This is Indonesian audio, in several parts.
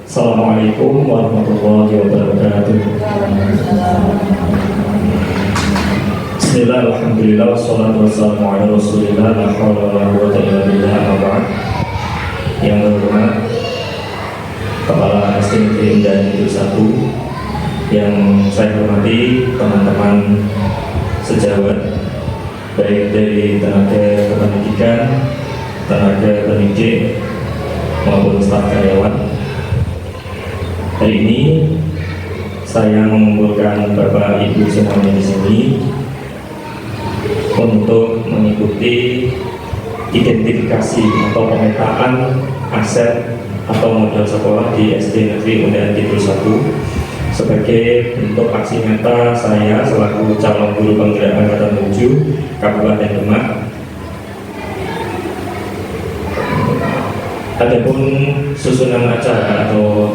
Assalamualaikum warahmatullahi wabarakatuh. Bismillah, alhamdulillah, wassalatu wassalamu ala rasulillah, la hawla wa la quwwata illa billah, amma ba'd. Yang terhormat Kepala SD Negeri Indah Negeri 1, yang saya hormati teman-teman sejawat, baik dari tenaga kependidikan, tenaga pendidik maupun staf karyawan. Hari ini saya mengumpulkan Bapak Ibu semuanya di sini untuk mengikuti identifikasi atau pemetaan aset atau modal sekolah di SD Negeri Undahan Kidul 1 sebagai bentuk aksi nyata saya selaku calon guru penggerak angkatan 7 Kabupaten Demak. Adapun susunan acara atau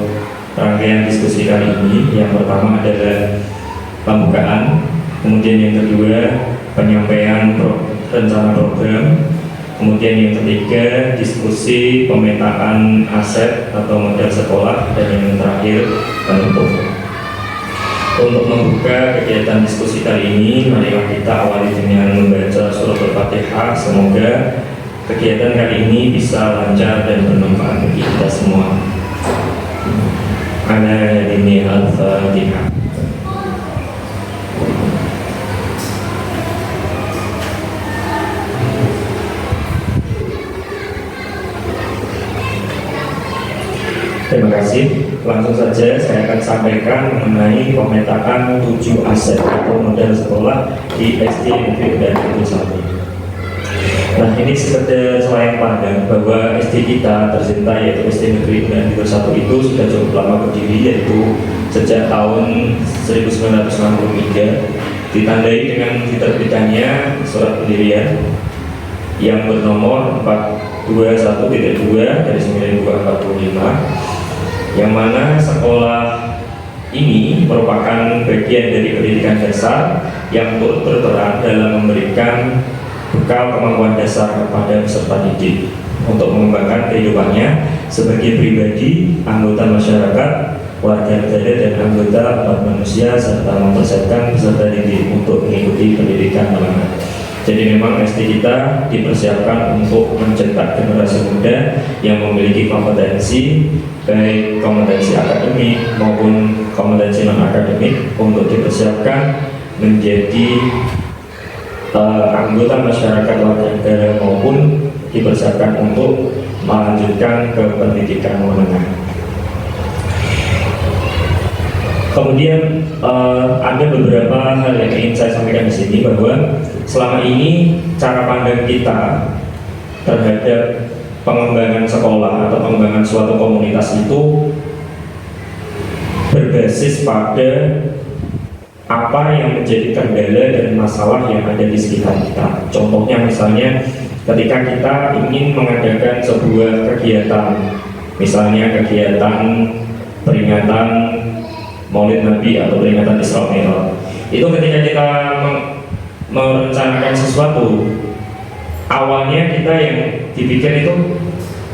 rangkaian diskusi kali ini, yang pertama adalah pembukaan, kemudian yang kedua penyampaian rencana program, kemudian yang ketiga diskusi pemetaan aset atau modal sekolah, dan yang terakhir penutup. Untuk membuka kegiatan diskusi kali ini, marilah kita awali dengan membaca surat Al-Fatihah. Semoga kegiatan kali ini bisa lancar dan bermanfaat bagi kita semua. Ana dini al-Fatihah. Terima kasih. Langsung saja saya akan sampaikan mengenai pemetaan 7 aset atau modal sekolah di SD Negeri Undahan Kidul 1. Nah, ini sekedar selain pandang bahwa SD kita tercinta, yaitu SD Negeri Undahan Kidul 1 itu sudah cukup lama berdiri, yaitu sejak tahun 1963, ditandai dengan diterbitannya surat pendirian yang bernomor 421.2 dari 1945, yang mana sekolah ini merupakan bagian dari pendidikan dasar yang turut berperan dalam memberikan bekal kemampuan dasar kepada peserta didik untuk mengembangkan kehidupannya sebagai pribadi, anggota masyarakat, warga negara, dan anggota umat manusia, serta mempersiapkan peserta didik untuk mengikuti pendidikan menengah. Jadi memang SD kita dipersiapkan untuk mencetak generasi muda yang memiliki kompetensi, baik kompetensi akademik maupun kompetensi non akademik, untuk dipersiapkan menjadi anggota masyarakat, warga negara, maupun dipersiapkan untuk melanjutkan ke pendidikan menengah. Kemudian ada beberapa hal yang ingin saya sampaikan di sini, bahwa selama ini cara pandang kita terhadap pengembangan sekolah atau pengembangan suatu komunitas itu berbasis pada apa yang menjadi kendala dan masalah yang ada di sekitar kita. Contohnya misalnya ketika kita ingin mengadakan sebuah kegiatan, misalnya kegiatan peringatan Maulid Nabi atau peringatan Isra Mi'raj, itu ketika kita merencanakan sesuatu, awalnya kita yang dipikir itu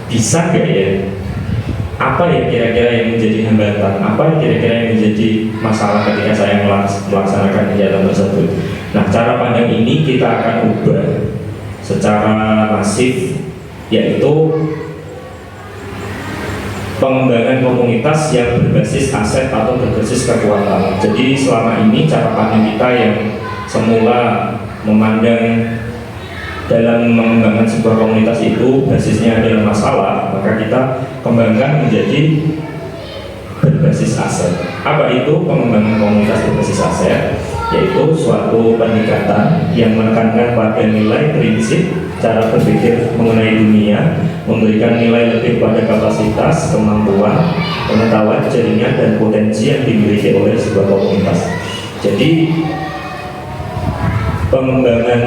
bisa gak ya? Apa ya kira-kira yang menjadi hambatan, apa yang kira-kira yang menjadi masalah ketika saya melaksanakan kegiatan tersebut. Nah, cara pandang ini kita akan ubah secara masif, yaitu pengembangan komunitas yang berbasis aset atau berbasis kekuatan. Jadi selama ini cara pandang kita yang semula memandang dalam mengembangkan sebuah komunitas itu basisnya adalah masalah, maka kita kembangkan menjadi berbasis aset. Apa itu pengembangan komunitas berbasis aset? Yaitu suatu pendekatan yang menekankan pada nilai prinsip cara berpikir mengenai dunia memberikan nilai lebih pada kapasitas, kemampuan, pengetahuan, jaringan, dan potensi yang dimiliki oleh sebuah komunitas. Jadi pengembangan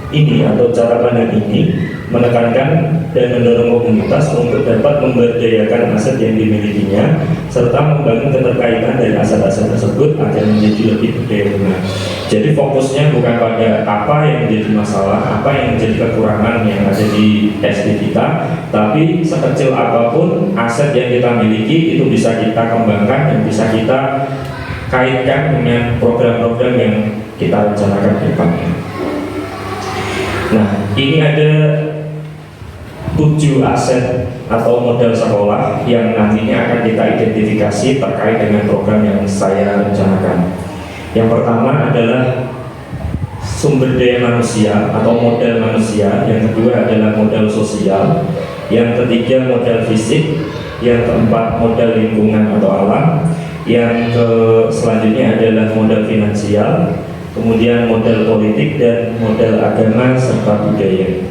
ini atau cara pandang ini menekankan dan mendorong komunitas untuk dapat memberdayakan aset yang dimilikinya serta membangun keterkaitan dari aset-aset tersebut agar menjadi lebih berdaya. Jadi fokusnya bukan pada apa yang menjadi masalah, apa yang menjadi kekurangan yang ada di SD kita, tapi sekecil apapun aset yang kita miliki itu bisa kita kembangkan dan bisa kita kaitkan dengan program-program yang kita rencanakan ke depannya. Nah, ini ada 7 aset atau model sekolah yang nantinya akan kita identifikasi terkait dengan program yang saya rencanakan. Yang pertama adalah sumber daya manusia atau model manusia, yang kedua adalah model sosial, yang ketiga model fisik, yang keempat model lingkungan atau alam, yang selanjutnya adalah model finansial, kemudian model politik, dan model agama serta budaya.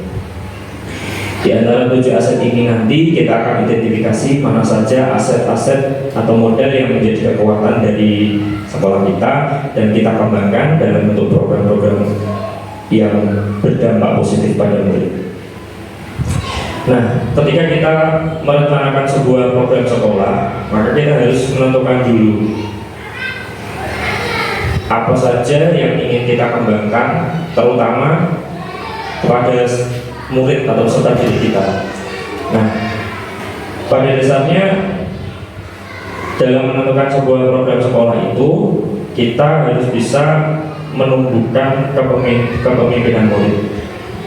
Di antara 7 aset ini nanti kita akan identifikasi mana saja aset-aset atau model yang menjadi kekuatan dari sekolah kita dan kita kembangkan dalam bentuk program-program yang berdampak positif pada murid. Nah, ketika kita merencanakan sebuah program sekolah, maka kita harus menentukan dulu apa saja yang ingin kita kembangkan, terutama kepada murid atau peserta didik kita. Nah, pada dasarnya dalam menentukan sebuah program sekolah itu kita harus bisa menumbuhkan kepemimpinan murid.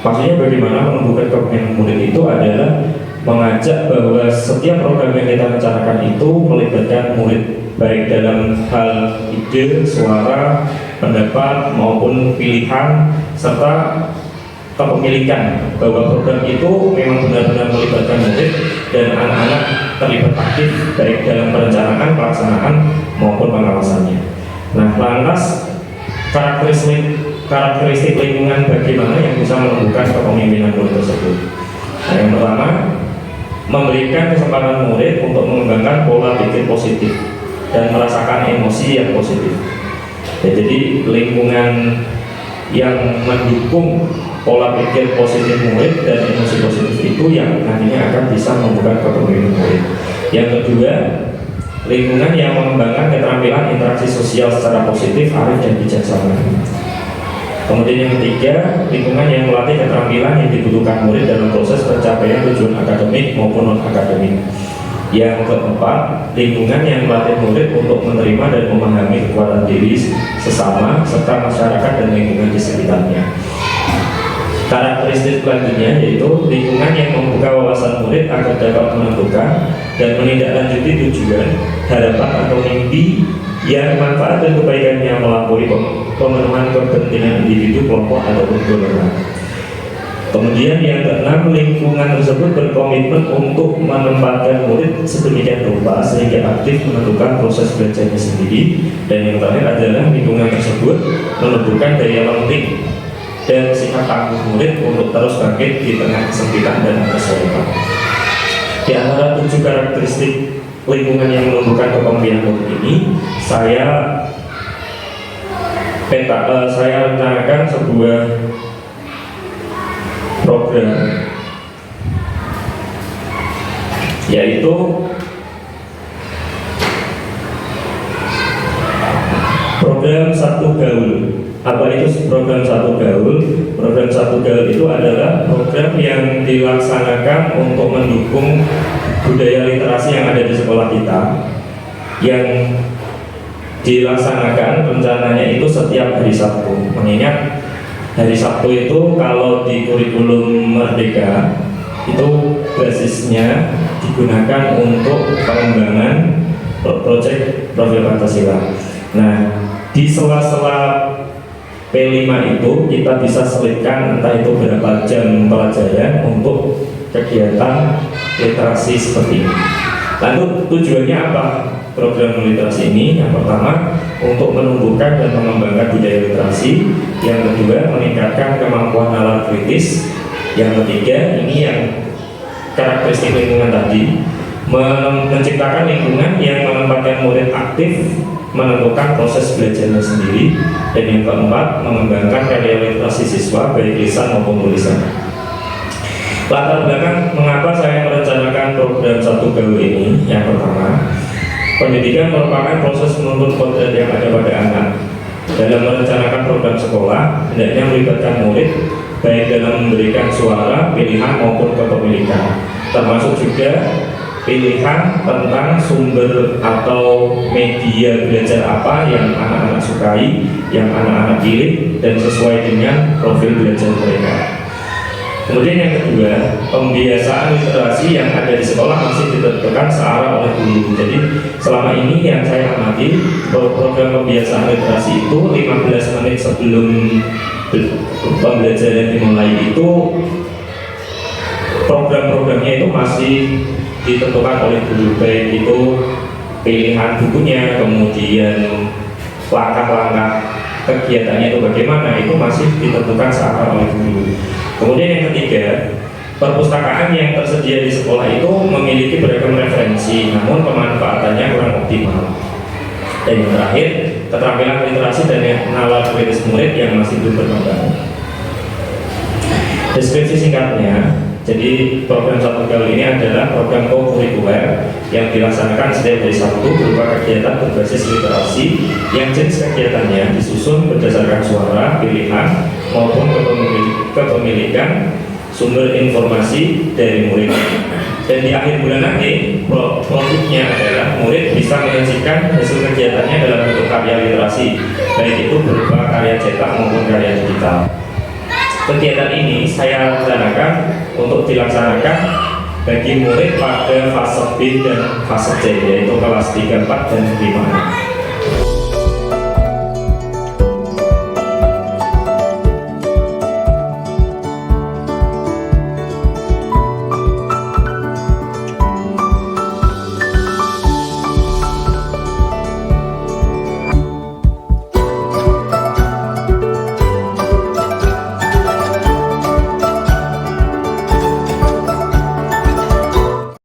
Maksudnya bagaimana menumbuhkan kepemimpinan murid itu adalah mengajak bahwa setiap program yang kita rencanakan itu melibatkan murid, baik dalam hal ide, suara, pendapat maupun pilihan serta kepemilikan, bahwa program itu memang benar-benar melibatkan murid dan anak-anak terlibat aktif baik dalam perencanaan, pelaksanaan maupun pengawasannya. Nah, lantas karakteristik lingkungan bagaimana yang bisa menumbuhkan kepemimpinan murid tersebut. Nah, yang pertama, memberikan kesempatan murid untuk mengembangkan pola pikir positif dan merasakan emosi yang positif. Ya, jadi lingkungan yang mendukung pola pikir positif murid dan emosi positif itu yang nantinya akan bisa membuka kepemimpinan murid. Yang kedua, lingkungan yang mengembangkan keterampilan interaksi sosial secara positif, arif dan bijaksana. Kemudian yang ketiga, lingkungan yang melatih keterampilan yang dibutuhkan murid dalam proses pencapaian tujuan akademik maupun non-akademik. Yang keempat, lingkungan yang melatih murid untuk menerima dan memahami kekuatan diri sesama serta masyarakat dan lingkungan di sekitarnya. Karakteristik selanjutnya yaitu lingkungan yang membuka wawasan murid agar dapat menentukan dan menindaklanjuti tujuan, harapan atau mimpi yang manfaat dan kebaikannya melampaui pemenuhan kepentingan individu, kelompok ataupun golongan. Kemudian yang keenam, lingkungan tersebut berkomitmen untuk menempatkan murid sedemikian rupa sehingga aktif menentukan proses belajarnya sendiri. Dan yang terakhir adalah lingkungan tersebut menumbuhkan daya lenting dan sikap tangguh murid untuk terus bangkit di tengah kesempitan dan kesulitan. Di antara 7 karakteristik lingkungan yang menumbuhkan kepemimpinan murid ini, saya rencanakan sebuah program, yaitu program Satu Gaul. Apa itu program Satu Gaul? Program Satu Gaul itu adalah program yang dilaksanakan untuk mendukung budaya literasi yang ada di sekolah kita, yang dilaksanakan rencananya itu setiap hari Sabtu. Mengingat hari Sabtu itu kalau di kurikulum Merdeka itu basisnya digunakan untuk pengembangan proyek profil Pancasila. Nah, di sela-sela P5 itu kita bisa selipkan entah itu berapa jam pelajaran untuk kegiatan literasi seperti ini. Lalu tujuannya apa program literasi ini? Yang pertama, untuk menumbuhkan dan mengembangkan budaya literasi. Yang kedua, meningkatkan kemampuan nalar kritis. Yang ketiga, ini yang karakteristik lingkungan tadi, menciptakan lingkungan yang menempatkan murid aktif menentukan proses belajarnya sendiri, dan yang keempat, mengembangkan karya literasi siswa baik lisan maupun tulisan. Latar belakang mengapa saya merencanakan program satu gaul ini, yang pertama, pendidikan merupakan proses menuntut kodrat yang ada pada anak. Dalam merencanakan program sekolah, hendaknya melibatkan murid baik dalam memberikan suara, pilihan maupun kepemilikan, termasuk juga pilihan tentang sumber atau media belajar apa yang anak-anak sukai, yang anak-anak pilih, dan sesuai dengan profil belajar mereka. Kemudian yang kedua, pembiasaan literasi yang ada di sekolah masih ditentukan searah oleh guru. Jadi selama ini yang saya amati, program pembiasaan literasi itu 15 menit sebelum pembelajaran dimulai itu, program-programnya itu masih ditentukan oleh guru, baik itu pilihan bukunya, kemudian langkah-langkah kegiatannya itu bagaimana, itu masih ditentukan searah oleh guru. Kemudian yang ketiga, perpustakaan yang tersedia di sekolah itu memiliki beragam referensi, namun pemanfaatannya kurang optimal. Dan yang terakhir, keterampilan literasi dan nalar kritis murid yang masih belum berkembang. Deskripsi singkatnya, jadi program satu gaul ini adalah program co-kurikuler yang dilaksanakan setiap hari Sabtu berupa kegiatan berbasis literasi yang jenis kegiatannya disusun berdasarkan suara, pilihan, maupun kepemilikan sumber informasi dari murid. Dan di akhir bulan nanti, produknya adalah murid bisa menyajikan hasil kegiatannya dalam bentuk karya literasi, baik itu berupa karya cetak maupun karya digital. Kegiatan ini saya rencanakan untuk dilaksanakan bagi murid pada fase B dan fase C, yaitu kelas 3, 4, dan 5.